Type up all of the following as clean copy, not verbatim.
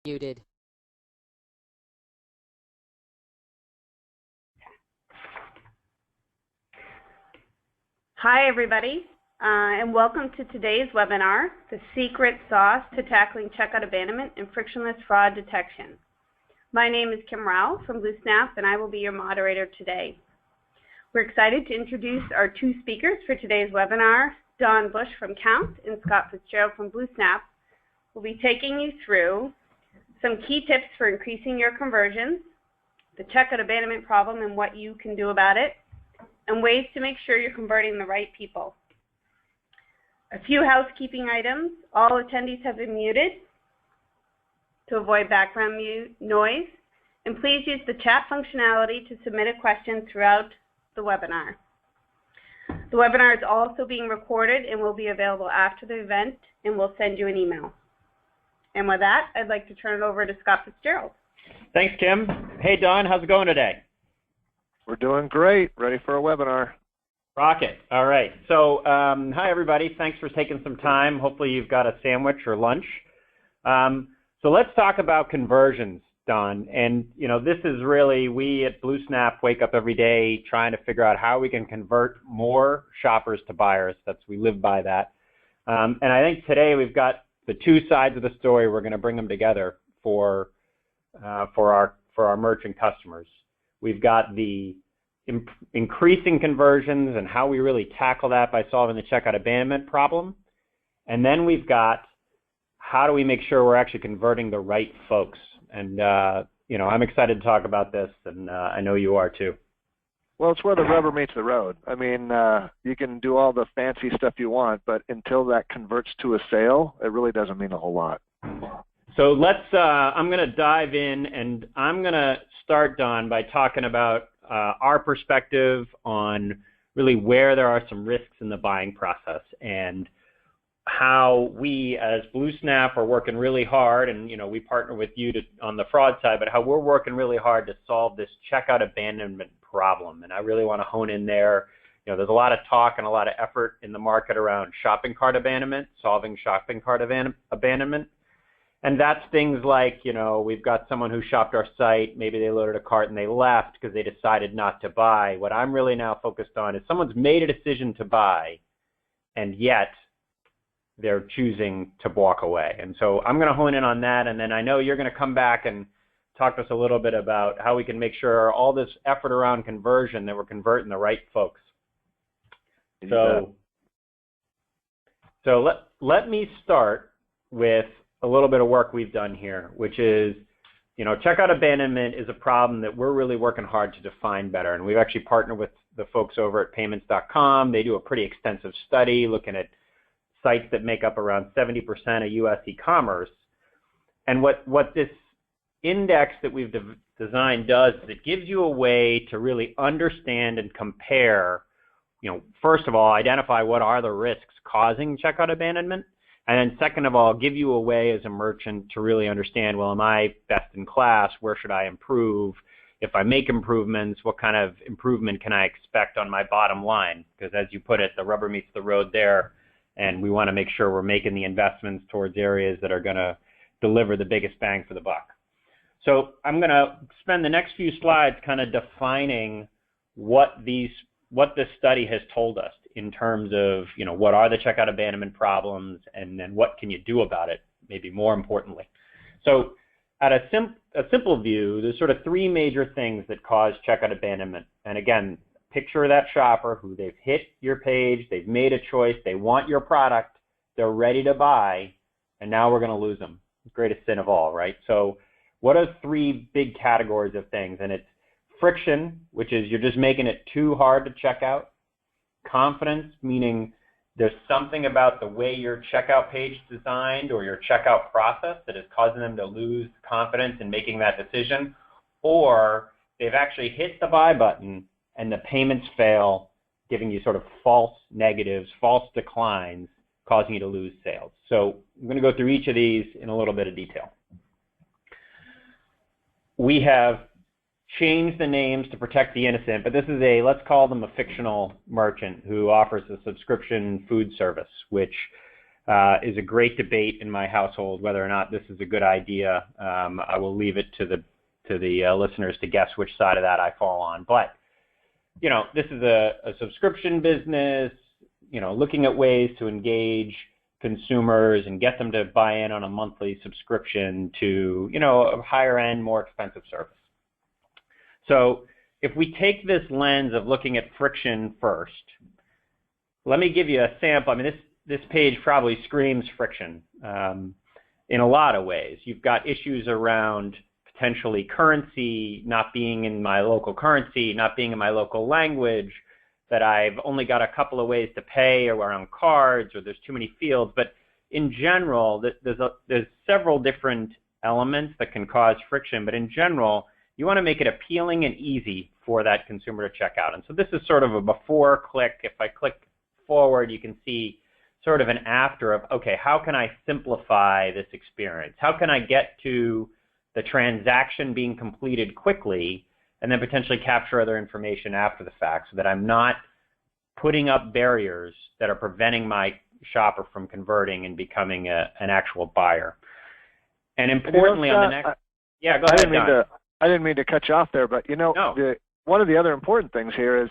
Muted. Hi, everybody, and welcome to today's webinar, The Secret Sauce to Tackling Checkout Abandonment and Frictionless Fraud Detection. My name is Kim Rao from BlueSnap, and I will be your moderator today. We're excited to introduce our two speakers for today's webinar. Don Bush from Kount and Scott Fitzgerald from BlueSnap will be taking you through some key tips for increasing your conversions, the checkout abandonment problem and what you can do about it, and ways to make sure you're converting the right people. A few housekeeping items. All attendees have been muted to avoid background noise. And please use the chat functionality to submit a question throughout the webinar. The webinar is also being recorded and will be available after the event, and we'll send you an email. And with that, I'd like to turn it over to Scott Fitzgerald. Thanks, Kim. Hey, Don, how's it going today? We're doing great. Ready for a webinar. Rocket. All right. So, hi, everybody. Thanks for taking some time. Hopefully, you've got a sandwich or lunch. So let's talk about conversions, Don. And, you know, this is really, we at BlueSnap wake up every day trying to figure out how we can convert more shoppers to buyers. We live by that. And I think today we've got the two sides of the story. We're going to bring them together for our merchant customers. We've got the increasing conversions and how we really tackle that by solving the checkout abandonment problem. And then we've got how do we make sure we're actually converting the right folks. And, you know, I'm excited to talk about this, and I know you are too. Well, it's where the rubber meets the road. I mean, you can do all the fancy stuff you want, but until that converts to a sale, it really doesn't mean a whole lot. So let's, I'm going to dive in, and I'm going to start, Don, by talking about our perspective on really where there are some risks in the buying process and how we as BlueSnap are working really hard, and, you know, we partner with you on the fraud side, but how we're working really hard to solve this checkout abandonment problem. And I really want to hone in there. You know, there's a lot of talk and a lot of effort in the market around shopping cart abandonment, solving shopping cart abandonment. And that's things like, you know, we've got someone who shopped our site, maybe they loaded a cart and they left because they decided not to buy. What I'm really now focused on is someone's made a decision to buy, and yet they're choosing to walk away. And so I'm going to hone in on that, and then I know you're going to come back and talk to us a little bit about how we can make sure all this effort around conversion that we're converting the right folks. So let me start with a little bit of work we've done here, which is, you know, checkout abandonment is a problem that we're really working hard to define better. And we've actually partnered with the folks over at payments.com. They do a pretty extensive study looking at sites that make up around 70% of U.S. e-commerce. And what this index that we've designed does is it gives you a way to really understand and compare, you know, first of all, identify what are the risks causing checkout abandonment. And then second of all, give you a way as a merchant to really understand, well, am I best in class? Where should I improve? If I make improvements, what kind of improvement can I expect on my bottom line? Because as you put it, the rubber meets the road there, and we want to make sure we're making the investments towards areas that are going to deliver the biggest bang for the buck. So I'm going to spend the next few slides kind of defining what this study has told us in terms of, you know, what are the checkout abandonment problems, and then what can you do about it, maybe more importantly. So at a simple view, there's sort of three major things that cause checkout abandonment. And again, picture that shopper who they've hit your page, they've made a choice, they want your product, they're ready to buy, and now we're going to lose them. Greatest sin of all, right? So what are three big categories of things? And it's friction, which is you're just making it too hard to check out. Confidence, meaning there's something about the way your checkout page is designed or your checkout process that is causing them to lose confidence in making that decision. Or they've actually hit the buy button and the payments fail, giving you sort of false negatives, false declines, causing you to lose sales. So I'm going to go through each of these in a little bit of detail. We have changed the names to protect the innocent, but this is let's call them a fictional merchant who offers a subscription food service, which is a great debate in my household whether or not this is a good idea. I will leave it to the listeners to guess which side of that I fall on. But this is a subscription business. Looking at ways to engage consumers and get them to buy in on a monthly subscription to a higher end, more expensive service. So if we take this lens of looking at friction first, let me give you a sample. I mean, this page probably screams friction in a lot of ways. You've got issues around potentially currency, not being in my local currency, not being in my local language, that I've only got a couple of ways to pay, or we're on cards, or there's too many fields. But in general, there's several different elements that can cause friction. But in general, you want to make it appealing and easy for that consumer to check out. And so this is sort of a before click. If I click forward, you can see sort of an after of, okay, how can I simplify this experience? How can I get to the transaction being completed quickly and then potentially capture other information after the fact so that I'm not putting up barriers that are preventing my shopper from converting and becoming an actual buyer. And importantly, on the next... Yeah, go ahead, Don. I didn't mean to cut you off there, but one of the other important things here is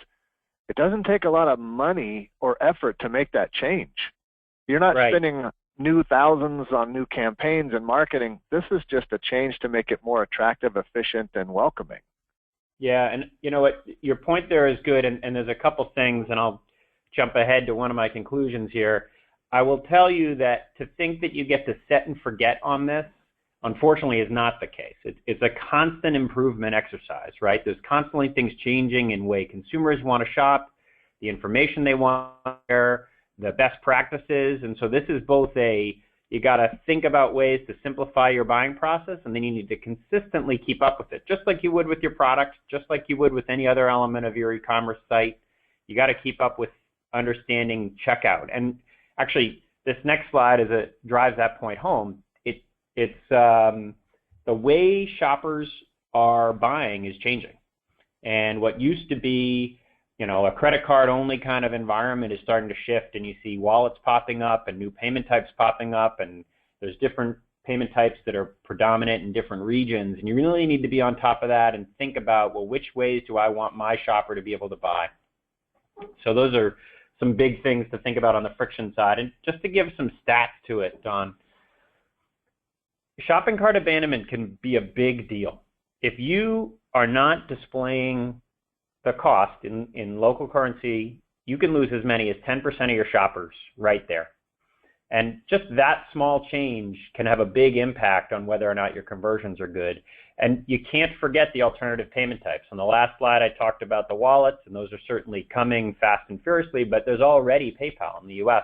it doesn't take a lot of money or effort to make that change. You're not spending new thousands on new campaigns and marketing. This is just a change to make it more attractive, efficient, and welcoming. Yeah, and you know what, your point there is good, and there's a couple things, and I'll jump ahead to one of my conclusions here. I will tell you that to think that you get to set and forget on this, unfortunately, is not the case. It's a constant improvement exercise, right? There's constantly things changing in the way consumers want to shop, the information they want to share, the best practices, and so this is both you got to think about ways to simplify your buying process, and then you need to consistently keep up with it, just like you would with your product, just like you would with any other element of your e-commerce site. You got to keep up with understanding checkout. And actually, this next slide drives that point home. It's the way shoppers are buying is changing, and what used to be a credit card only kind of environment is starting to shift, and you see wallets popping up and new payment types popping up, and there's different payment types that are predominant in different regions, and you really need to be on top of that and think about, well, which ways do I want my shopper to be able to buy? So those are some big things to think about on the friction side. And just to give some stats to it, Don, shopping cart abandonment can be a big deal. If you are not displaying the cost in local currency, you can lose as many as 10% of your shoppers right there. And just that small change can have a big impact on whether or not your conversions are good. And you can't forget the alternative payment types. On the last slide, I talked about the wallets, and those are certainly coming fast and furiously, but there's already PayPal in the US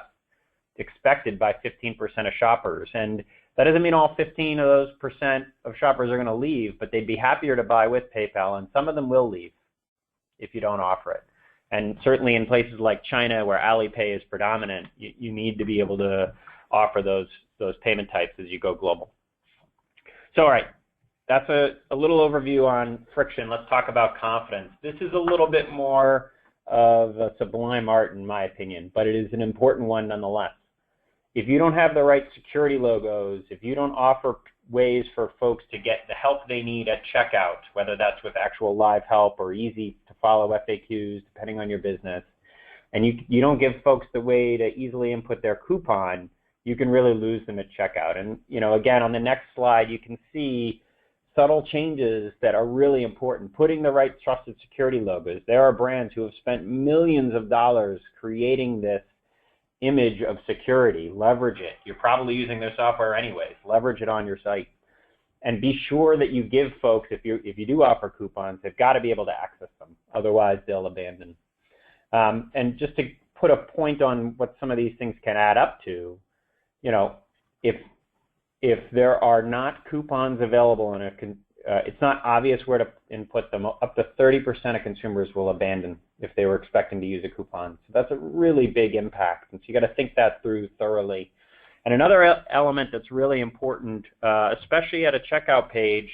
expected by 15% of shoppers. And that doesn't mean all 15 of those percent of shoppers are going to leave, but they'd be happier to buy with PayPal, and some of them will leave if you don't offer it. And certainly in places like China, where Alipay is predominant, you need to be able to offer those payment types as you go global. So all right, that's a little overview on friction. Let's talk about confidence. This is a little bit more of a sublime art in my opinion, but it is an important one nonetheless. If you don't have the right security logos, if you don't offer ways for folks to get the help they need at checkout, whether that's with actual live help or easy to follow FAQs, depending on your business, and you don't give folks the way to easily input their coupon, you can really lose them at checkout. And again, on the next slide, you can see subtle changes that are really important. Putting the right trusted security logos. There are brands who have spent millions of dollars creating this image of security. Leverage it. You're probably using their software anyways. Leverage it on your site. And be sure that you give folks, if you do offer coupons, they've got to be able to access them. Otherwise, they'll abandon. And just to put a point on what some of these things can add up to, if there are not coupons available it's not obvious where to input them, up to 30% of consumers will abandon if they were expecting to use a coupon. So that's a really big impact, and so you got to think that through thoroughly. And another element that's really important, especially at a checkout page,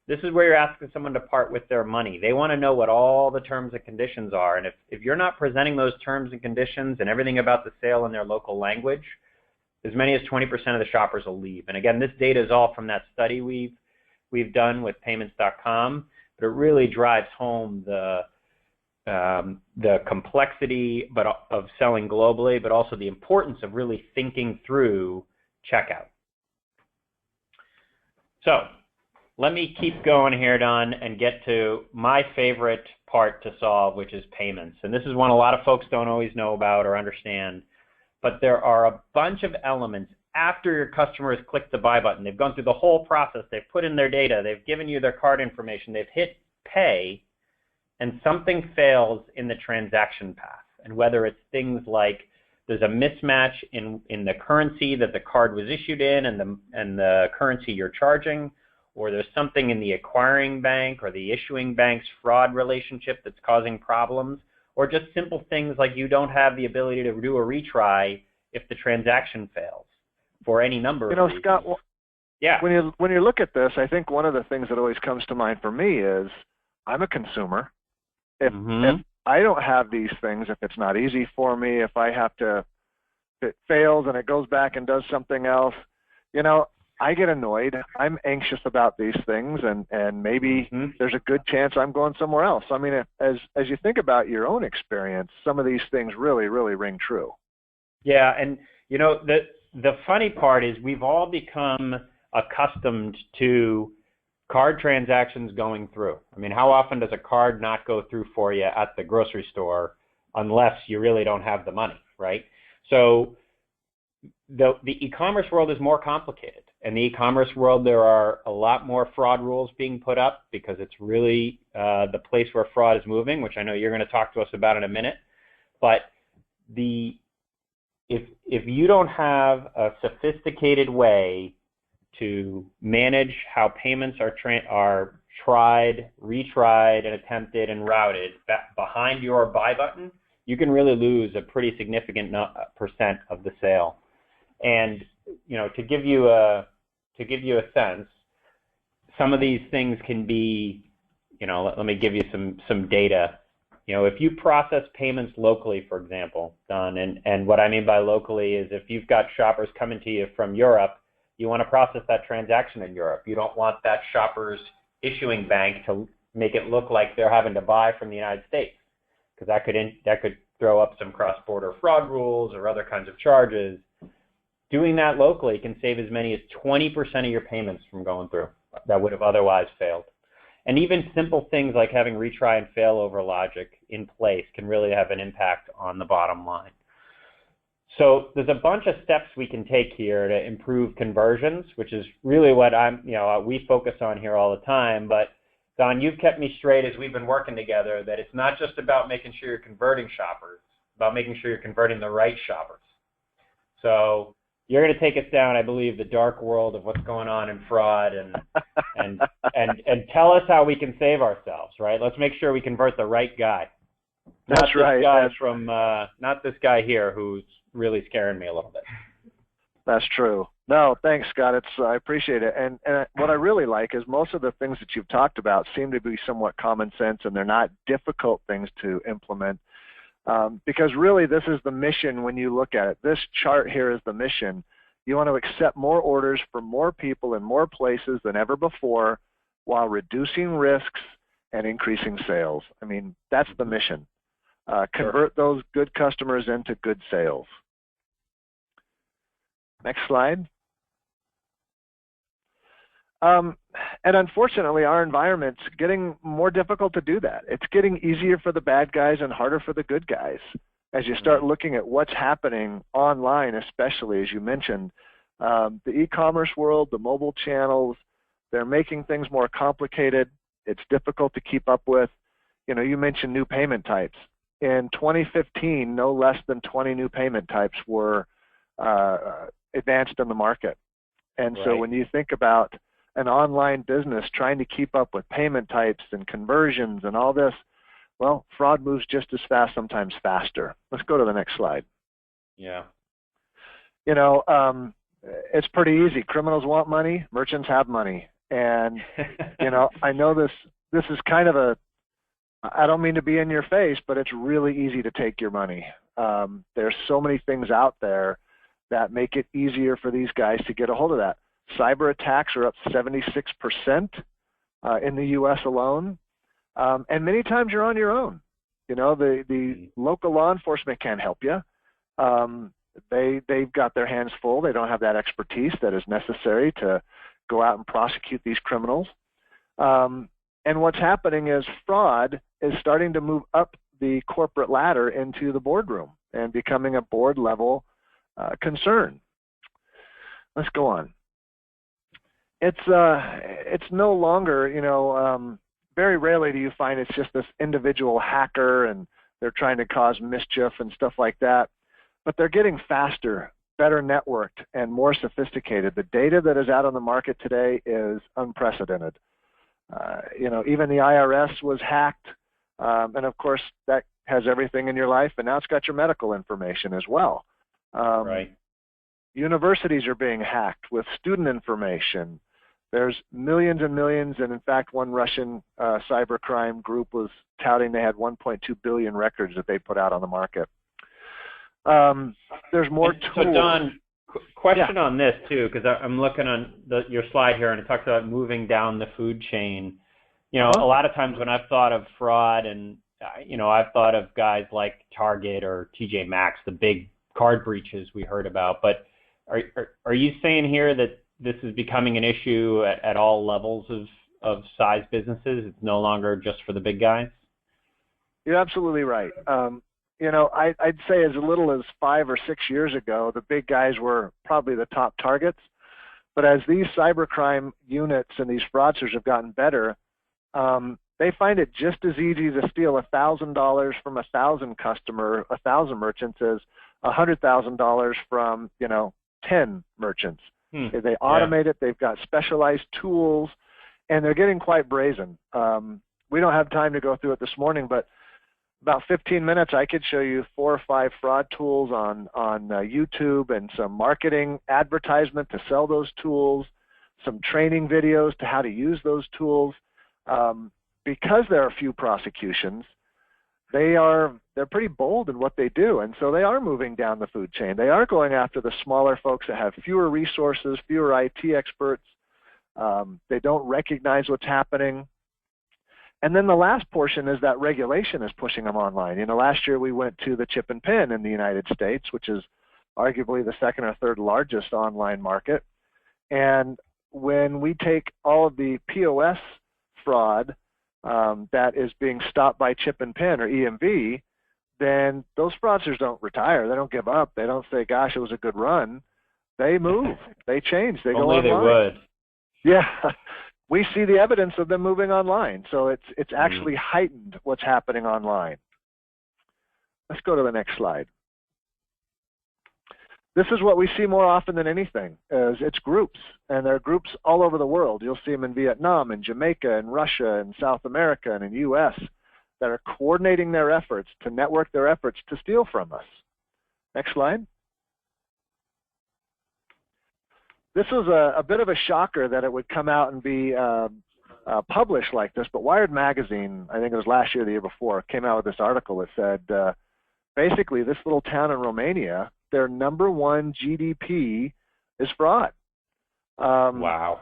this is where you're asking someone to part with their money. They want to know what all the terms and conditions are, and if you're not presenting those terms and conditions and everything about the sale in their local language, as many as 20% of the shoppers will leave. And again, this data is all from that study we've done with payments.com, but it really drives home the complexity of selling globally, but also the importance of really thinking through checkout. So let me keep going here, Don, and get to my favorite part to solve, which is payments. And this is one a lot of folks don't always know about or understand, but there are a bunch of elements after your customer has clicked the buy button. They've gone through the whole process. They've put in their data. They've given you their card information. They've hit pay, and something fails in the transaction path. And whether it's things like there's a mismatch in the currency that the card was issued in and the currency you're charging, or there's something in the acquiring bank or the issuing bank's fraud relationship that's causing problems, or just simple things like you don't have the ability to do a retry if the transaction fails for any number of reasons. Scott, yeah. When you look at this, I think one of the things that always comes to mind for me is I'm a consumer. If I don't have these things, if it's not easy for me, if it fails and it goes back and does something else, I get annoyed. I'm anxious about these things, and maybe there's a good chance I'm going somewhere else. I mean, as you think about your own experience, some of these things really, really ring true. Yeah, and the funny part is we've all become accustomed to card transactions going through. I mean, how often does a card not go through for you at the grocery store unless you really don't have the money, right? So the e-commerce world is more complicated. In the e-commerce world, there are a lot more fraud rules being put up because it's really the place where fraud is moving, which I know you're going to talk to us about in a minute. But if you don't have a sophisticated way to manage how payments are tried, retried, and attempted and routed behind your buy button, you can really lose a pretty significant percent of the sale. And to give you a sense, some of these things can be, let me give you some data. If you process payments locally, for example, Don, and what I mean by locally is if you've got shoppers coming to you from Europe, you want to process that transaction in Europe. You don't want that shopper's issuing bank to make it look like they're having to buy from the United States, because that could throw up some cross-border fraud rules or other kinds of charges. Doing that locally can save as many as 20% of your payments from going through that would have otherwise failed. And even simple things like having retry and fail over logic in place can really have an impact on the bottom line. So there's a bunch of steps we can take here to improve conversions, which is really what we focus on here all the time. But Don, you've kept me straight as we've been working together that it's not just about making sure you're converting shoppers, it's about making sure you're converting the right shoppers. So you're going to take us down, I believe, the dark world of what's going on in fraud and tell us how we can save ourselves, right? Let's make sure we convert the right guy. That's right. Not this guy here who's really scaring me a little bit. That's true. No, thanks, Scott. I appreciate it. And what I really like is most of the things that you've talked about seem to be somewhat common sense, and they're not difficult things to implement. Because really, this is the mission when you look at it. This chart here is the mission. You want to accept more orders from more people in more places than ever before while reducing risks and increasing sales. I mean, that's the mission. Convert those good customers into good sales. Next slide. And unfortunately, our environment's getting more difficult to do that. It's getting easier for the bad guys and harder for the good guys. As you start looking at what's happening online, especially as you mentioned, the e-commerce world, the mobile channels, they're making things more complicated. It's difficult to keep up with. You mentioned new payment types. In 2015, no less than 20 new payment types were advanced in the market. And so when you think about an online business trying to keep up with payment types and conversions and all this, well, fraud moves just as fast, sometimes faster. Let's go to the next slide. Yeah. It's pretty easy. Criminals want money, merchants have money. And, I know this is kind of I don't mean to be in your face, but it's really easy to take your money. There's so many things out there that make it easier for these guys to get a hold of that. Cyber attacks are up 76% in the U.S. alone, and many times you're on your own. You know, the local law enforcement can't help you. They've got their hands full. They don't have that expertise that is necessary to go out and prosecute these criminals. And what's happening is fraud is starting to move up the corporate ladder into the boardroom and becoming a board level concern. Let's go on. It's no longer, you know, very rarely do you find it's just this individual hacker and they're trying to cause mischief and stuff like that. But they're getting faster, better networked, and more sophisticated. The data that is out on the market today is unprecedented. You know, even the IRS was hacked, and of course that has everything in your life, and now it's got your medical information as well. Right. Universities are being hacked with student information. There's millions and millions, and in fact, one Russian cybercrime group was touting they had 1.2 billion records that they put out on the market. There's more tools. So Don, question on this too, because I'm looking on your slide here, and it talks about moving down the food chain. You know, a lot of times when I've thought of fraud, and you know, I've thought of guys like Target or TJ Maxx, the big card breaches we heard about. But are you saying here that this is becoming an issue at all levels of size businesses? It's no longer just for the big guys? You're absolutely right. You know, I'd say as little as 5 or 6 years ago, the big guys were probably the top targets. But as these cybercrime units and these fraudsters have gotten better, they find it just as easy to steal $1,000 from 1,000 merchants as $100,000 from, you know, 10 merchants. They automate it. They've got specialized tools, and they're getting quite brazen. We don't have time to go through it this morning, but about 15 minutes, I could show you 4 or 5 fraud tools on YouTube and some marketing advertisement to sell those tools, some training videos to how to use those tools. Because there are few prosecutions, they're pretty bold in what they do, and so they are moving down the food chain. They are going after the smaller folks that have fewer resources, fewer IT experts. They don't recognize what's happening. And then the last portion is that regulation is pushing them online. You know, last year we went to the chip and pin in the United States, which is arguably the second or third largest online market. And when we take all of the POS fraud that is being stopped by chip and pin or EMV, then those fraudsters don't retire. They don't give up. They don't say, gosh, it was a good run. They move. They change. They go online. Only they would. Yeah. We see the evidence of them moving online. So it's actually heightened what's happening online. Let's go to the next slide. This is what we see more often than anything. It's groups, and there are groups all over the world. You'll see them in Vietnam, and Jamaica, and Russia, and South America, and in the U.S. that are coordinating their efforts to network their efforts to steal from us. Next slide. This was a bit of a shocker that it would come out and be published like this, but Wired Magazine, I think it was last year or the year before, came out with this article that said, basically this little town in Romania, their #1 GDP is fraud. Wow.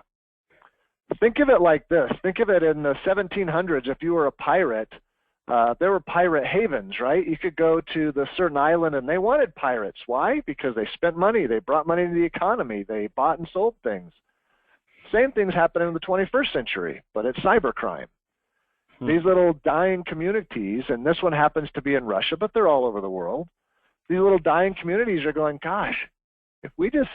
Think of it like this. Think of it in the 1700s, if you were a pirate, there were pirate havens, right? You could go to the certain island and they wanted pirates. Why? Because they spent money. They brought money into the economy. They bought and sold things. Same thing's happening in the 21st century, but it's cybercrime. These little dying communities, and this one happens to be in Russia, but they're all over the world. These little dying communities are going, gosh, if we just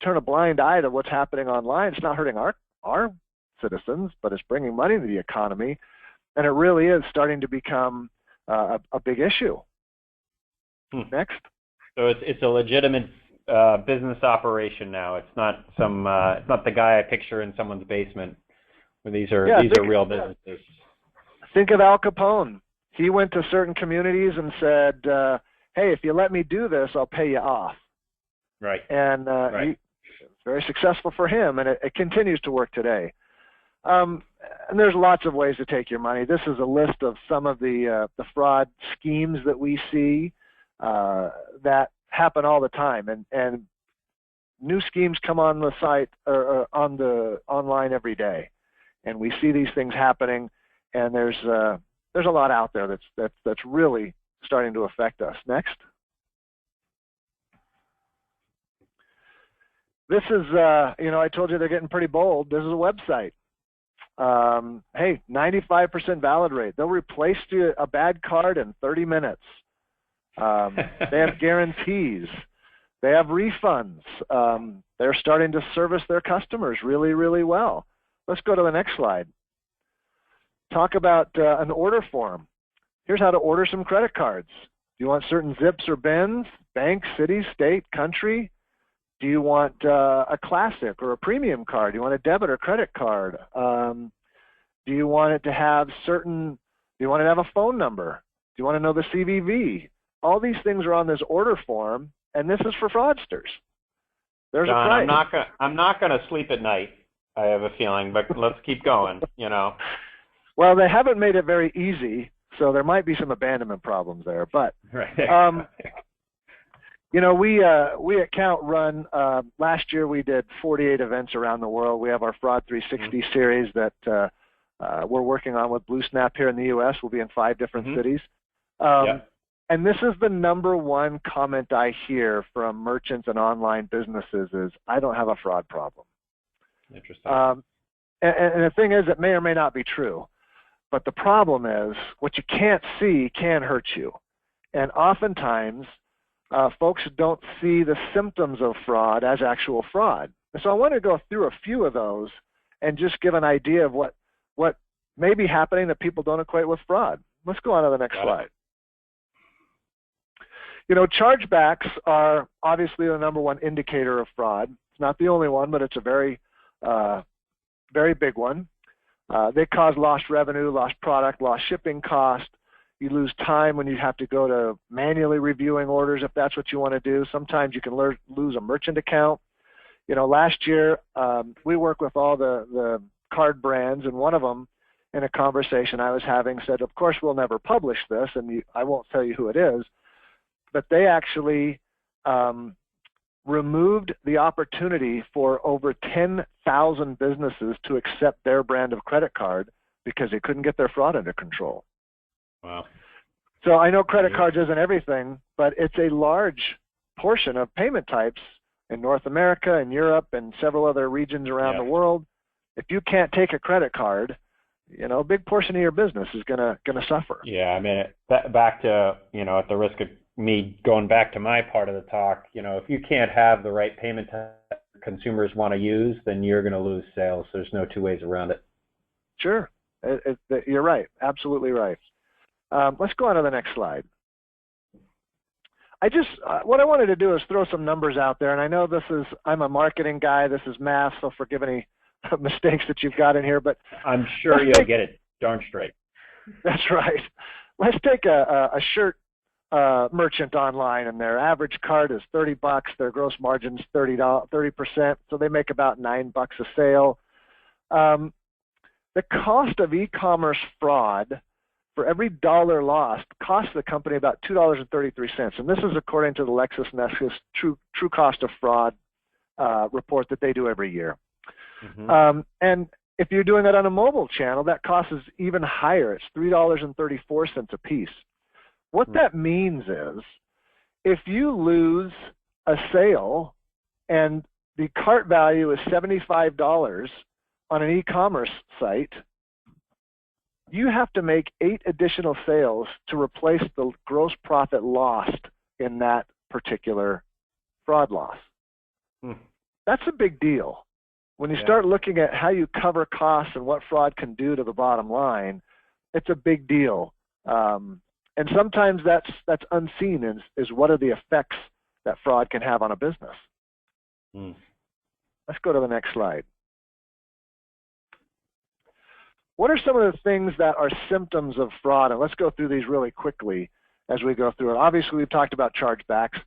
turn a blind eye to what's happening online, it's not hurting our citizens, but it's bringing money to the economy. And it really is starting to become a big issue. Next. So it's a legitimate business operation now. It's not some it's not the guy I picture in someone's basement. These are real businesses. Think of Al Capone. He went to certain communities and said, "Hey, if you let me do this, I'll pay you off." Right. And it's very successful for him, and it continues to work today. And there's lots of ways to take your money. This is a list of some of the fraud schemes that we see that happen all the time, and new schemes come on the site or on the online every day, and we see these things happening, and there's a lot out there that's really starting to affect us. Next. This is, I told you they're getting pretty bold. This is a website. Hey, 95% valid rate. They'll replace a bad card in 30 minutes. They have guarantees. They have refunds. They're starting to service their customers really, really well. Let's go to the next slide. Talk about an order form. Here's how to order some credit cards. Do you want certain zips or bins? Bank, city, state, country? Do you want a classic or a premium card? Do you want a debit or credit card? Do you want it to have do you want it to have a phone number? Do you want to know the CVV? All these things are on this order form, and this is for fraudsters. There's John, a price. I'm not gonna sleep at night, I have a feeling, but let's keep going, Well, they haven't made it very easy, so there might be some abandonment problems there, but right. We at Kount run, last year we did 48 events around the world. We have our Fraud 360 series that we're working on with Blue Snap here in the U.S. We'll be in 5 different cities. And this is the #1 comment I hear from merchants and online businesses is, I don't have a fraud problem. Interesting. And the thing is, it may or may not be true. But the problem is, what you can't see can hurt you. And oftentimes, folks don't see the symptoms of fraud as actual fraud. And so I want to go through a few of those and just give an idea of what may be happening that people don't equate with fraud. Let's go on to the next slide. Chargebacks are obviously the #1 indicator of fraud. It's not the only one, but it's a very, very big one. They cause lost revenue, lost product, lost shipping cost. You lose time when you have to go to manually reviewing orders if that's what you want to do. Sometimes you can lose a merchant account. Last year we work with all the card brands, and one of them, in a conversation I was having, said, of course we'll never publish this, and I won't tell you who it is, but they actually removed the opportunity for over 10,000 businesses to accept their brand of credit card because they couldn't get their fraud under control. Wow. So I know credit cards isn't everything, but it's a large portion of payment types in North America and Europe and several other regions around the world. If you can't take a credit card, a big portion of your business is gonna suffer. Yeah, I mean, back to, at the risk of me going back to my part of the talk, if you can't have the right payment type consumers want to use, then you're going to lose sales. There's no two ways around it. Sure. You're right. Absolutely right. Let's go on to the next slide. What I wanted to do is throw some numbers out there, and I know I'm a marketing guy, this is math, so forgive any mistakes that you've got in here, but I'm sure you'll get it darn straight. That's right. Let's take a shirt merchant online, and their average card is $30. Their gross margin's 30%, so they make about $9 a sale. The cost of e-commerce fraud for every dollar lost costs the company about $2.33, and this is according to the LexisNexis True Cost of Fraud report that they do every year. Mm-hmm. And if you're doing that on a mobile channel, that cost is even higher. It's $3.34 a piece. What that means is, if you lose a sale and the cart value is $75 on an e-commerce site, you have to make 8 additional sales to replace the gross profit lost in that particular fraud loss. That's a big deal. When you start looking at how you cover costs and what fraud can do to the bottom line, it's a big deal. And sometimes that's unseen is what are the effects that fraud can have on a business. Let's go to the next slide. What are some of the things that are symptoms of fraud? And let's go through these really quickly as we go through it. Obviously, we've talked about chargebacks.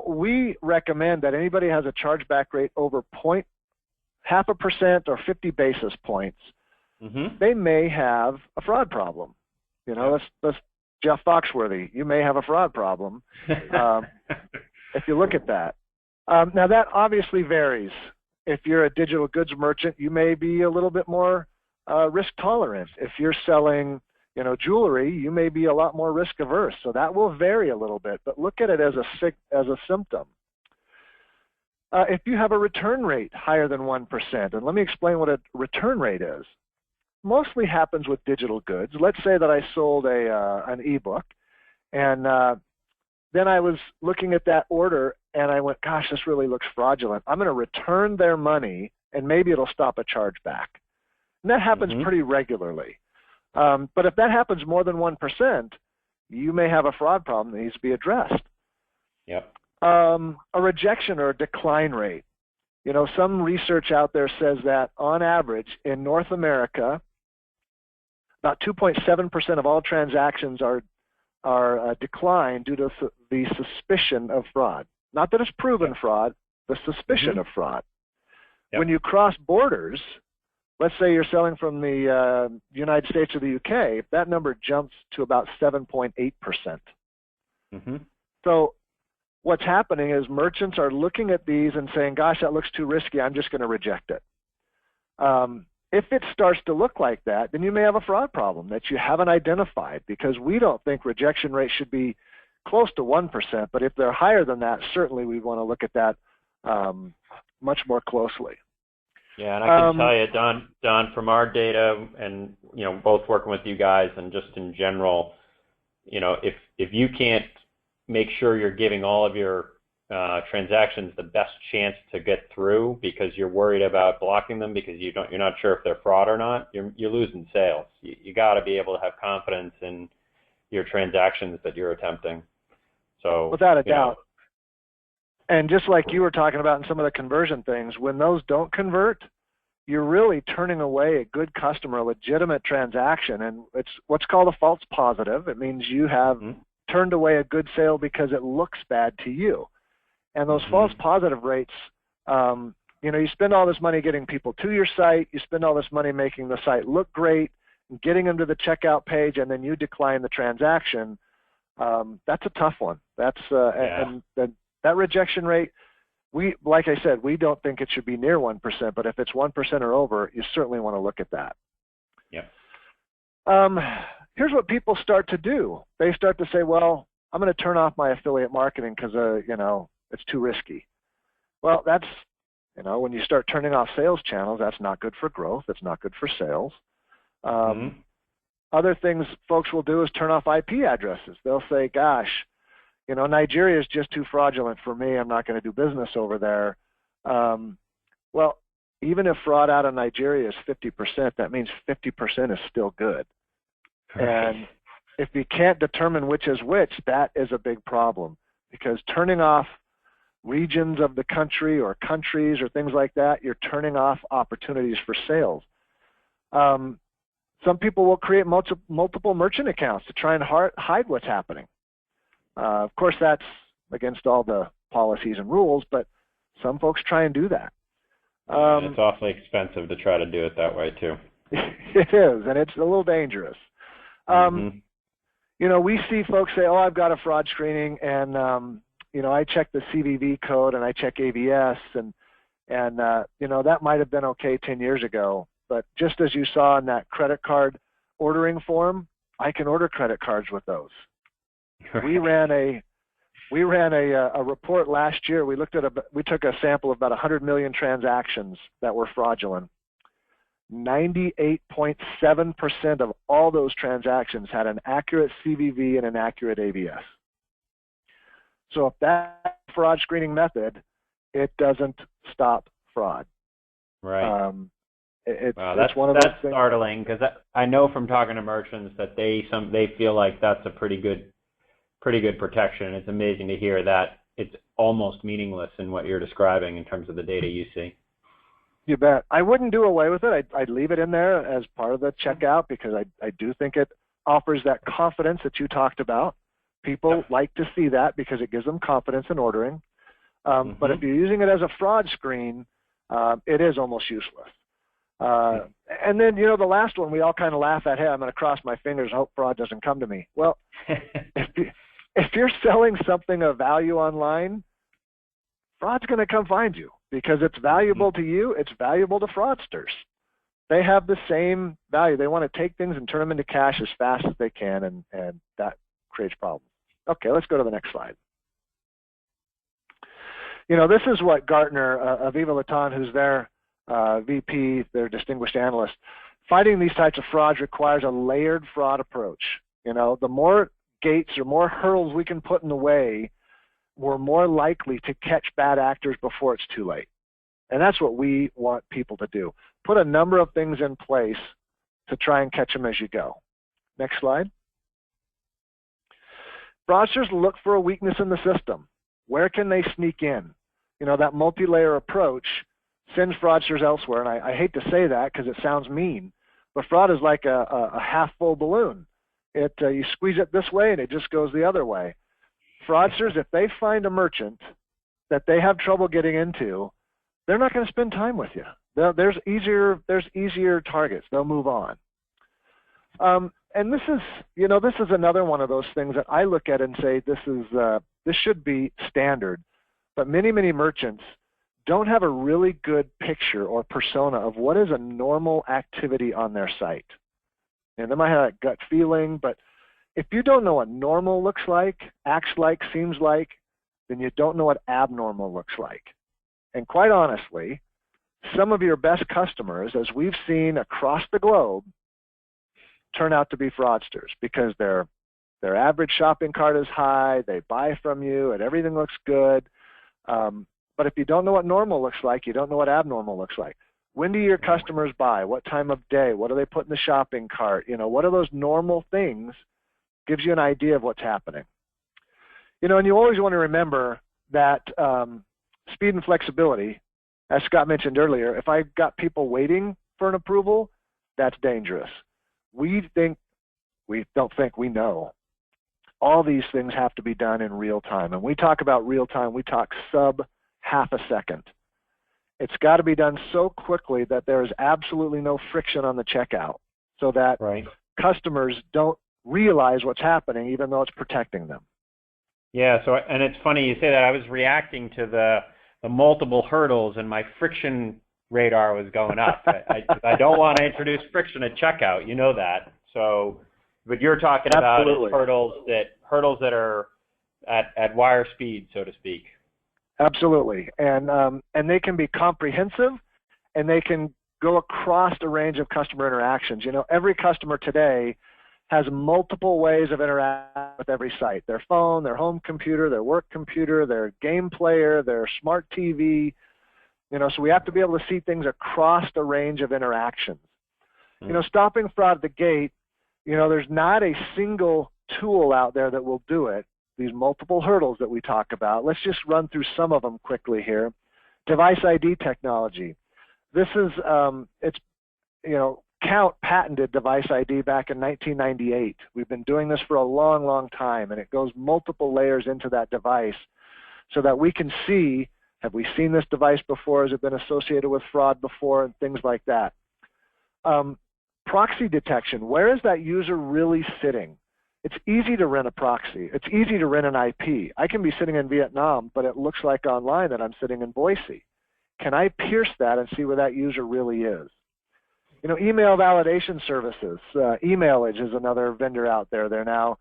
We recommend that anybody has a chargeback rate over 0.5% or 50 basis points, they may have a fraud problem. Let's Jeff Foxworthy, you may have a fraud problem. if you look at that. Now, that obviously varies. If you're a digital goods merchant, you may be a little bit more risk tolerant. If you're selling, jewelry, you may be a lot more risk averse. So that will vary a little bit. But look at it as a symptom. If you have a return rate higher than 1%, and let me explain what a return rate is. Mostly happens with digital goods. Let's say that I sold an ebook, and then I was looking at that order, and I went, gosh, this really looks fraudulent. I'm going to return their money, and maybe it'll stop a chargeback. And that happens pretty regularly. But if that happens more than 1%, you may have a fraud problem that needs to be addressed. Yep. A rejection or a decline rate. Some research out there says that on average in North America, about 2.7% of all transactions are declined due to the suspicion of fraud. Not that it's proven fraud, the suspicion of fraud. Yep. When you cross borders, let's say you're selling from the United States or the UK, that number jumps to about 7.8%. So what's happening is merchants are looking at these and saying, gosh, that looks too risky, I'm just going to reject it. If it starts to look like that, then you may have a fraud problem that you haven't identified, because we don't think rejection rate should be close to 1%, but if they're higher than that, certainly we want to look at that much more closely. Yeah, and I can tell you, Don, from our data and, both working with you guys and just in general, if you can't make sure you're giving all of your transactions the best chance to get through because you're worried about blocking them because you're not sure if they're fraud or not, you're losing sales. You got to be able to have confidence in your transactions that you're attempting. So without a doubt. And just like you were talking about in some of the conversion things, when those don't convert, you're really turning away a good customer, a legitimate transaction, and it's what's called a false positive. It means you have turned away a good sale because it looks bad to you. And those false positive rates, you spend all this money getting people to your site, you spend all this money making the site look great, getting them to the checkout page, and then you decline the transaction. That's a tough one. That's and that rejection rate, like I said, we don't think it should be near 1%, but if it's 1% or over, you certainly want to look at that. Yeah. Here's what people start to do. They start to say, well, I'm going to turn off my affiliate marketing because, it's too risky. Well, that's, when you start turning off sales channels, that's not good for growth. It's not good for sales. Other things folks will do is turn off IP addresses. They'll say, gosh, Nigeria is just too fraudulent for me. I'm not going to do business over there. Well, even if fraud out of Nigeria is 50%, that means 50% is still good. And if you can't determine which is which, that is a big problem, because turning off regions of the country or countries or things like that, you're turning off opportunities for sales. Some people will create multiple merchant accounts to try and hide what's happening. Of course, that's against all the policies and rules, but some folks try and do that. It's awfully expensive to try to do it that way, too. It is, and it's a little dangerous. We see folks say, oh, I've got a fraud screening, and, I check the CVV code, and I check AVS, and that might have been okay 10 years ago. But just as you saw in that credit card ordering form, I can order credit cards with those. Right. We ran a report last year. We took a sample of about 100 million transactions that were fraudulent. 98.7% of all those transactions had an accurate CVV and an accurate AVS. So if that fraud screening method, it doesn't stop fraud. Right. That's one of those things. Startling, because I know from talking to merchants that they feel like that's a pretty good protection. It's amazing to hear that it's almost meaningless in what you're describing in terms of the data you see. You bet. I wouldn't do away with it. I'd leave it in there as part of the checkout, because I do think it offers that confidence that you talked about. People like to see that because it gives them confidence in ordering. But if you're using it as a fraud screen, it is almost useless. And then, the last one, we all kind of laugh at, hey, I'm going to cross my fingers and hope fraud doesn't come to me. Well, if you're selling something of value online, fraud's going to come find you because it's valuable to you. It's valuable to fraudsters. They have the same value. They want to take things and turn them into cash as fast as they can, and that creates problems. Okay, let's go to the next slide. This is what Gartner, Aviva Latan, who's their VP, their distinguished analyst, fighting these types of frauds requires a layered fraud approach. The more gates or more hurdles we can put in the way, we're more likely to catch bad actors before it's too late. And that's what we want people to do. Put a number of things in place to try and catch them as you go. Next slide. Fraudsters look for a weakness in the system. Where can they sneak in? That multi-layer approach sends fraudsters elsewhere. And I hate to say that because it sounds mean, but fraud is like a half-full balloon. You squeeze it this way and it just goes the other way. Fraudsters, if they find a merchant that they have trouble getting into, they're not going to spend time with you. There's easier targets. They'll move on. And this is another one of those things that I look at and say this should be standard. But many merchants don't have a really good picture or persona of what is a normal activity on their site. And they might have that gut feeling, but if you don't know what normal looks like, acts like, seems like, then you don't know what abnormal looks like. And quite honestly, some of your best customers, as we've seen across the globe, turn out to be fraudsters because their average shopping cart is high, they buy from you, and everything looks good. But if you don't know what normal looks like, you don't know what abnormal looks like. When do your customers buy? What time of day? What do they put in the shopping cart? What are those normal things? Gives you an idea of what's happening. And you always want to remember that speed and flexibility, as Scott mentioned earlier, if I've got people waiting for an approval, that's dangerous. We know. All these things have to be done in real time. And we talk about real time, we talk sub half a second. It's got to be done so quickly that there is absolutely no friction on the checkout so that customers don't realize what's happening even though it's protecting them. Yeah, and it's funny you say that. I was reacting to the multiple hurdles and my friction radar was going up. I don't want to introduce friction at checkout, that. So, but you're talking about hurdles that are at wire speed, so to speak. Absolutely, and they can be comprehensive, and they can go across a range of customer interactions. Every customer today has multiple ways of interacting with every site: their phone, their home computer, their work computer, their game player, their smart TV. So we have to be able to see things across the range of interactions. Stopping fraud at the gate, there's not a single tool out there that will do it. These multiple hurdles that we talk about. Let's just run through some of them quickly here. Device ID technology. This is, Kount patented device ID back in 1998. We've been doing this for a long, long time, and it goes multiple layers into that device so that we can see, have we seen this device before? Has it been associated with fraud before? And things like that. Proxy detection. Where is that user really sitting? It's easy to rent a proxy. It's easy to rent an IP. I can be sitting in Vietnam, but it looks like online that I'm sitting in Boise. Can I pierce that and see where that user really is? Email validation services. Emailage is another vendor out there. They're now,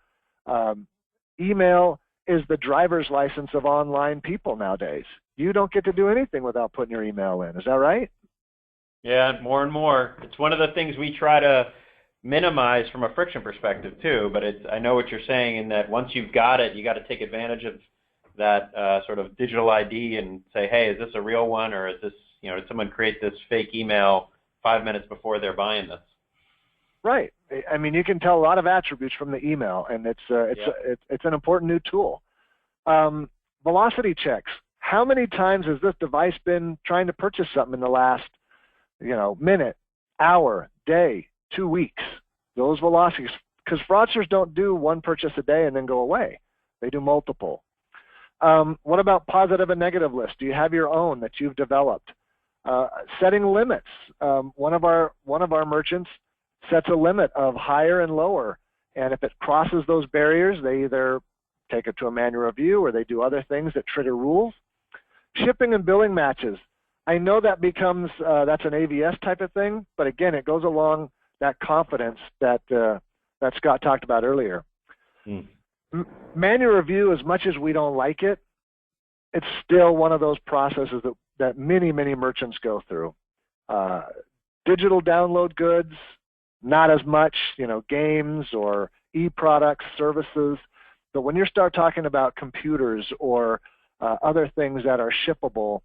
email is the driver's license of online people nowadays. You don't get to do anything without putting your email in. Is that right? Yeah, more and more. It's one of the things we try to minimize from a friction perspective too, but I know what you're saying in that once you've got it, you got to take advantage of that sort of digital ID and say, hey, is this a real one, or is this, did someone create this fake email 5 minutes before they're buying this? Right. I mean, you can tell a lot of attributes from the email, and it's an important new tool. Velocity checks. How many times has this device been trying to purchase something in the last, minute, hour, day, 2 weeks? Those velocities, because fraudsters don't do one purchase a day and then go away. They do multiple. What about positive and negative lists? Do you have your own that you've developed? Setting limits. One of our merchants sets a limit of higher and lower, and if it crosses those barriers, they either take it to a manual review or they do other things that trigger rules. Shipping and billing matches. I know that becomes, that's an AVS type of thing, but again, it goes along that confidence that Scott talked about earlier. Manual review, as much as we don't like it, it's still one of those processes that many, many merchants go through. Digital download goods, not as much, games or e-products, services. But when you start talking about computers or other things that are shippable,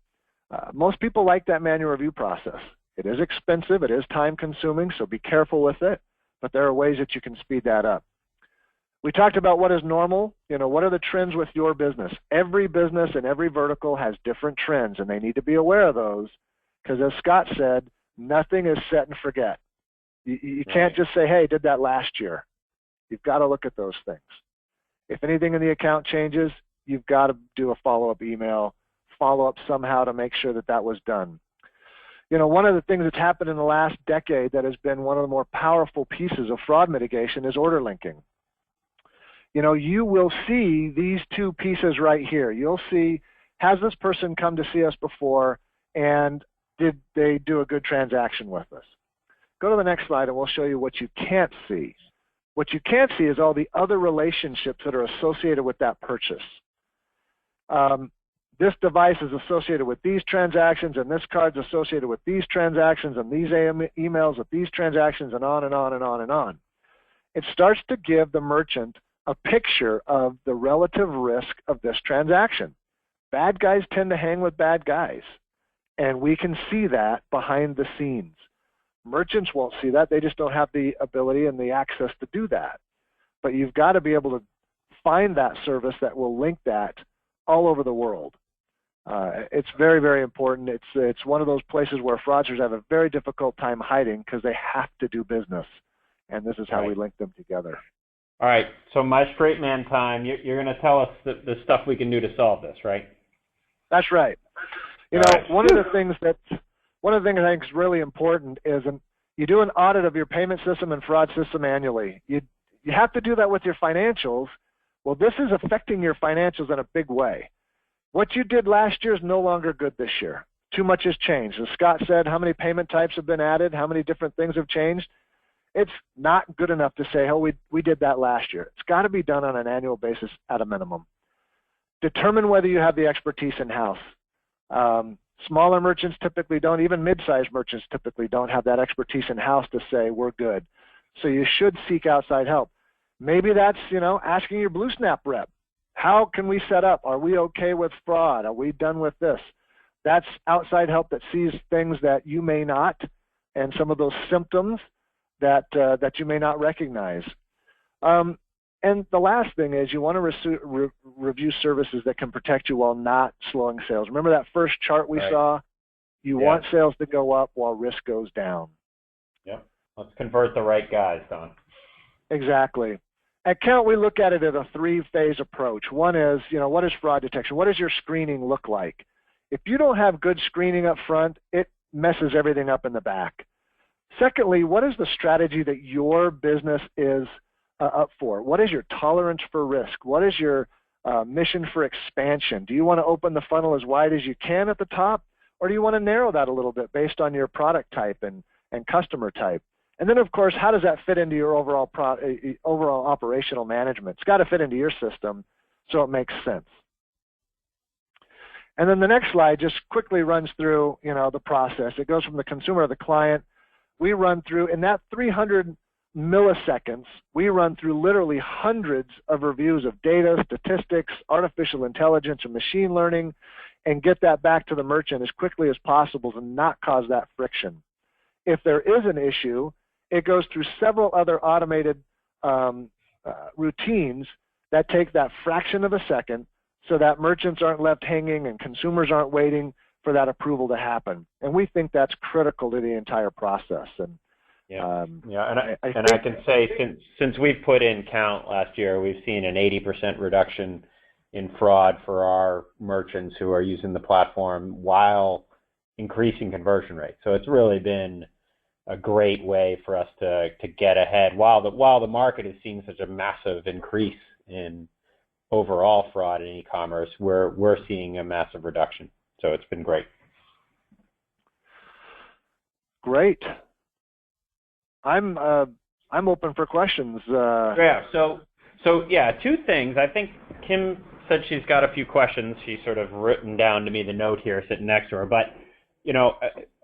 most people like that manual review process. It is expensive, it is time consuming, so be careful with it, but there are ways that you can speed that up. We talked about what is normal, what are the trends with your business. Every business and every vertical has different trends, and they need to be aware of those, because as Scott said, nothing is set and forget. You can't just say, hey, did that last year. You've got to look at those things. If anything in the account changes, you've got to do a follow-up email, follow up somehow to make sure that that was done. One of the things that's happened in the last decade that has been one of the more powerful pieces of fraud mitigation is order linking. You will see these two pieces right here. You'll see, has this person come to see us before, and did they do a good transaction with us? Go to the next slide and we'll show you what you can't see. What you can't see is all the other relationships that are associated with that purchase. This device is associated with these transactions, and this card's associated with these transactions, and these emails with these transactions, and on and on and on and on. It starts to give the merchant a picture of the relative risk of this transaction. Bad guys tend to hang with bad guys, and we can see that behind the scenes. Merchants won't see that. They just don't have the ability and the access to do that. But you've got to be able to find that service that will link that all over the world. It's very, very important. It's one of those places where fraudsters have a very difficult time hiding because they have to do business, and this is how we link them together. All right, so my straight man time, you're going to tell us the stuff we can do to solve this, right? That's right. One of the things I think is really important is you do an audit of your payment system and fraud system annually. You have to do that with your financials. Well, this is affecting your financials in a big way. What you did last year is no longer good this year. Too much has changed. As Scott said, how many payment types have been added? How many different things have changed? It's not good enough to say, oh, we did that last year. It's got to be done on an annual basis at a minimum. Determine whether you have the expertise in-house. Smaller merchants typically don't, even mid-sized merchants typically don't have that expertise in-house to say we're good. So you should seek outside help. Maybe that's, asking your Blue Snap rep. How can we set up? Are we okay with fraud? Are we done with this? That's outside help that sees things that you may not, and some of those symptoms that you may not recognize. And the last thing is you want to review services that can protect you while not slowing sales. Remember that first chart we saw? You want sales to go up while risk goes down. Yeah. Let's convert the right guys, Don. Exactly. At Kount, we look at it at a three-phase approach. One is, what is fraud detection? What does your screening look like? If you don't have good screening up front, it messes everything up in the back. Secondly, what is the strategy that your business is up for? What is your tolerance for risk? What is your mission for expansion? Do you want to open the funnel as wide as you can at the top, or do you want to narrow that a little bit based on your product type and customer type? And then, of course, how does that fit into your overall operational management? It's got to fit into your system so it makes sense. And then the next slide just quickly runs through, the process. It goes from the consumer to the client. We run through, in that 300 milliseconds, we run through literally hundreds of reviews of data, statistics, artificial intelligence, and machine learning, and get that back to the merchant as quickly as possible and not cause that friction. If there is an issue, it goes through several other automated routines that take that fraction of a second so that merchants aren't left hanging and consumers aren't waiting for that approval to happen. And we think that's critical to the entire process. And I can say since we've put in Kount last year, we've seen an 80% reduction in fraud for our merchants who are using the platform while increasing conversion rate. So it's really been a great way for us to get ahead while the market is seeing such a massive increase in overall fraud in e-commerce. We're seeing a massive reduction. So it's been great. Great. I'm open for questions. Yeah. So yeah, two things. I think Kim said she's got a few questions. She's sort of written down to me the note here sitting next to her. But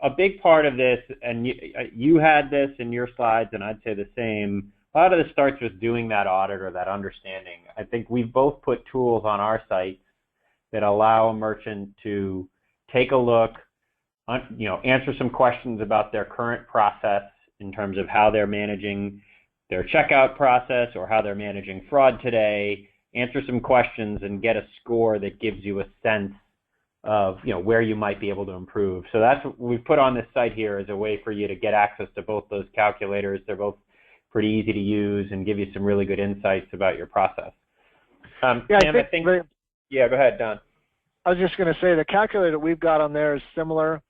a big part of this, and you had this in your slides, and I'd say the same. A lot of this starts with doing that audit or that understanding. I think we've both put tools on our site that allow a merchant to take a look, answer some questions about their current process in terms of how they're managing their checkout process or how they're managing fraud today, answer some questions and get a score that gives you a sense of where you might be able to improve. So that's what we've put on this site here as a way for you to get access to both those calculators. They're both pretty easy to use and give you some really good insights about your process. Sam, I think yeah, go ahead, Don. I was just going to say the calculator we've got on there is similar.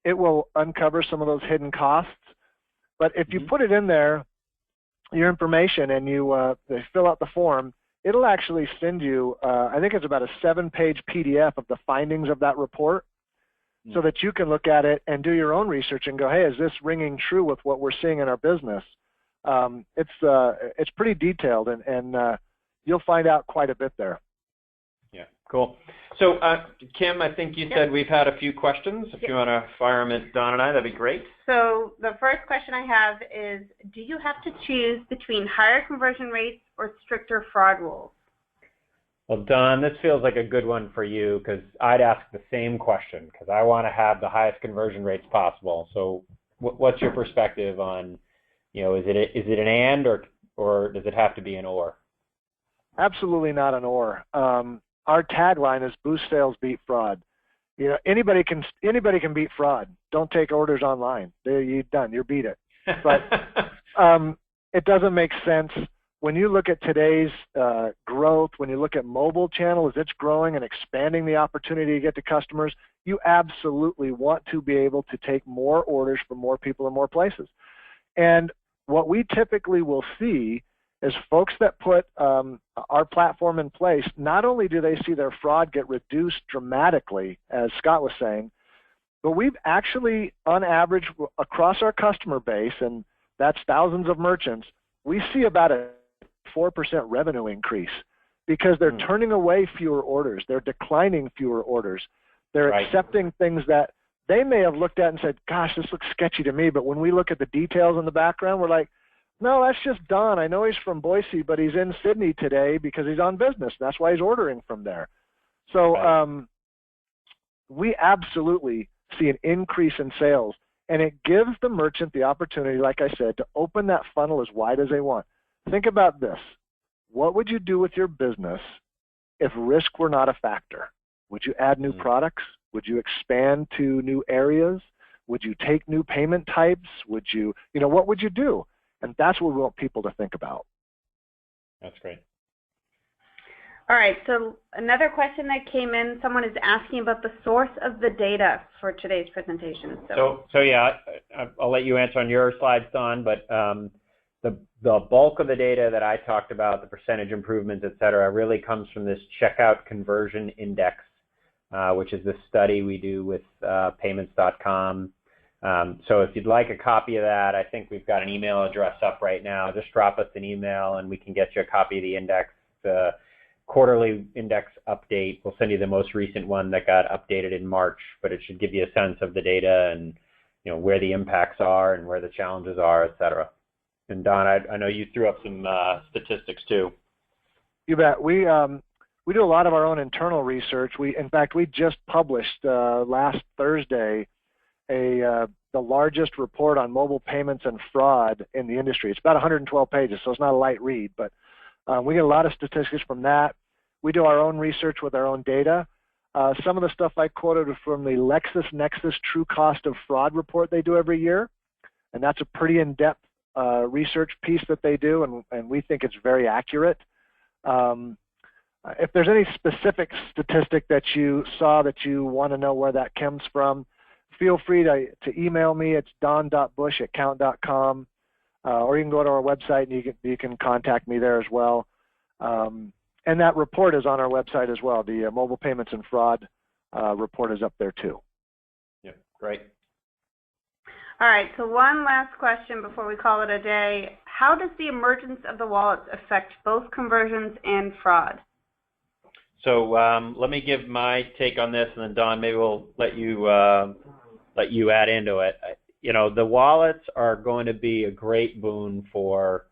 It will uncover some of those hidden costs. But if you put it in there, your information, and you fill out the form, it'll actually send you, I think it's about a 7-page PDF of the findings of that report, so that you can look at it and do your own research and go, hey, is this ringing true with what we're seeing in our business? It's pretty detailed, and you'll find out quite a bit there. Yeah, cool. So, Kim, I think you said we've had a few questions. If you want to fire them at Don and I, that'd be great. So the first question I have is, do you have to choose between higher conversion rates or stricter fraud rules? Well, Don, this feels like a good one for you because I'd ask the same question because I want to have the highest conversion rates possible. So what's your perspective on, is it an and or does it have to be an or? Absolutely not an or. Our tagline is boost sales, beat fraud. Anybody can beat fraud. Don't take orders online. You're done. You're beat it. But it doesn't make sense when you look at today's growth. When you look at mobile channel as it's growing and expanding the opportunity to get to customers, you absolutely want to be able to take more orders from more people in more places. And what we typically will see is folks that put our platform in place, not only do they see their fraud get reduced dramatically, as Scott was saying, but we've actually, on average, across our customer base, and that's thousands of merchants, we see about a 4% revenue increase because they're turning away fewer orders. They're declining fewer orders. They're accepting things that they may have looked at and said, gosh, this looks sketchy to me, but when we look at the details in the background, we're like, no, that's just Don. I know he's from Boise, but he's in Sydney today because he's on business. That's why he's ordering from there. So we absolutely see an increase in sales, and it gives the merchant the opportunity, like I said, to open that funnel as wide as they want. Think about this. What would you do with your business if risk were not a factor? Would you add new products? Would you expand to new areas? Would you take new payment types? Would you, what would you do? And that's what we want people to think about. That's great. All right, so another question that came in, someone is asking about the source of the data for today's presentation. So yeah, I'll let you answer on your slides, Don, but the bulk of the data that I talked about, the percentage improvements, et cetera, really comes from this checkout conversion index, which is the study we do with payments.com. So if you'd like a copy of that, I think we've got an email address up right now. Just drop us an email and we can get you a copy of the index, the quarterly index update. We'll send you the most recent one that got updated in March, but it should give you a sense of the data and where the impacts are and where the challenges are, et cetera. And Don, I know you threw up some statistics too. You bet. We do a lot of our own internal research. In fact, we just published last Thursday the largest report on mobile payments and fraud in the industry. It's about 112 pages, so it's not a light read, but we get a lot of statistics from that. We do our own research with our own data. Some of the stuff I quoted from the LexisNexis True Cost of Fraud report they do every year, and that's a pretty in-depth research piece that they do, and we think it's very accurate. If there's any specific statistic that you saw that you want to know where that comes from, feel free to email me. It's don.bush@kount.com, or you can go to our website and you can contact me there as well. And that report is on our website as well, the Mobile Payments and Fraud report is up there too. Yeah, great. All right, so one last question before we call it a day. How does the emergence of the wallets affect both conversions and fraud? So let me give my take on this, and then Don, maybe we'll let you add into it. You know, the wallets are going to be a great boon for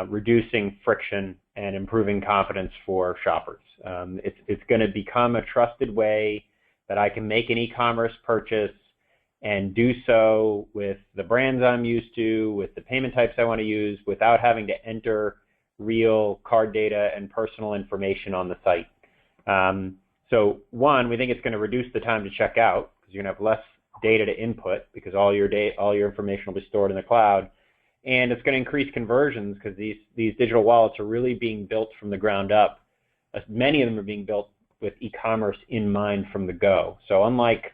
reducing friction and improving confidence for shoppers. It's going to become a trusted way that I can make an e-commerce purchase and do so with the brands I'm used to, with the payment types I want to use, without having to enter real card data and personal information on the site. So one, we think it's going to reduce the time to check out because you're going to have less data to input because all your information will be stored in the cloud. And it's going to increase conversions because these digital wallets are really being built from the ground up. Many of them are being built with e-commerce in mind from the go. So unlike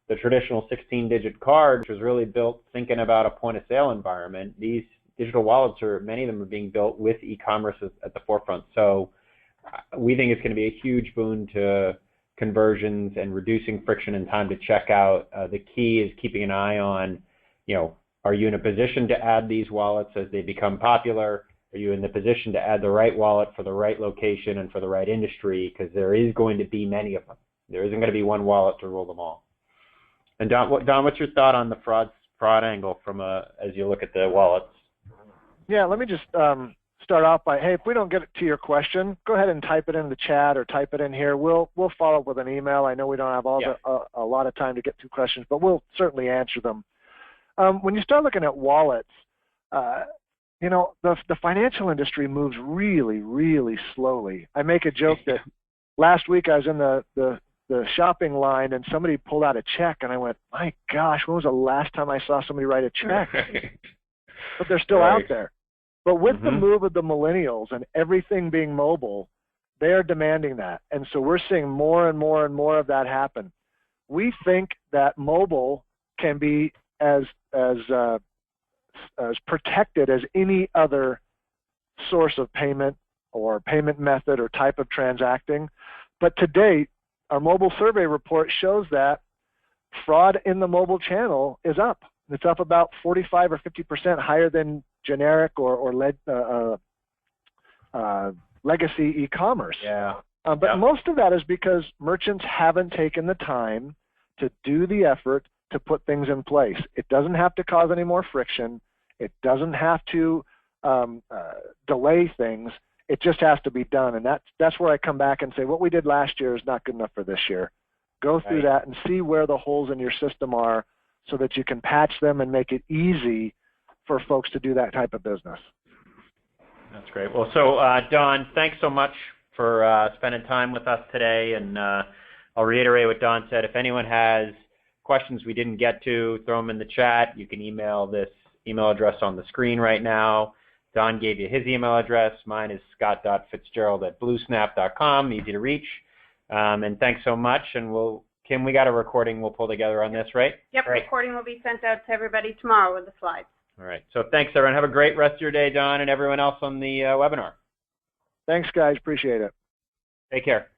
the traditional 16-digit card, which was really built thinking about a point-of-sale environment, these digital wallets many of them are being built with e-commerce at the forefront. So we think it's going to be a huge boon to conversions and reducing friction and time to check out. The key is keeping an eye on, are you in a position to add these wallets as they become popular? Are you in the position to add the right wallet for the right location and for the right industry? Because there is going to be many of them. There isn't going to be one wallet to rule them all. And Don, what's your thought on the fraud angle as you look at the wallets? Yeah, let me just start off by, hey, if we don't get to your question, go ahead and type it in the chat or type it in here. We'll follow up with an email. I know we don't have a lot of time to get to questions, but we'll certainly answer them. When you start looking at wallets, the financial industry moves really, really slowly. I make a joke that last week I was in the shopping line and somebody pulled out a check and I went, my gosh, when was the last time I saw somebody write a check? But they're still out there. But with the move of the millennials and everything being mobile, they are demanding that. And so we're seeing more and more and more of that happen. We think that mobile can be as protected as any other source of payment or payment method or type of transacting. But to date, our mobile survey report shows that fraud in the mobile channel is up. It's up about 45 or 50% higher than generic or legacy e-commerce. But most of that is because merchants haven't taken the time to do the effort to put things in place. It doesn't have to cause any more friction. It doesn't have to delay things. It just has to be done. And that's where I come back and say what we did last year is not good enough for this year. Go through that and see where the holes in your system are so that you can patch them and make it easy for folks to do that type of business. That's great. Well, so Don, thanks so much for spending time with us today. And I'll reiterate what Don said. If anyone has questions we didn't get to, throw them in the chat. You can email this email address on the screen right now. Don gave you his email address. Mine is scott.fitzgerald@bluesnap.com, easy to reach. And thanks so much. And Kim, we got a recording we'll pull together on this, right? Yep, right. Recording will be sent out to everybody tomorrow with the slides. All right. So thanks, everyone. Have a great rest of your day, Don, and everyone else on the webinar. Thanks, guys. Appreciate it. Take care.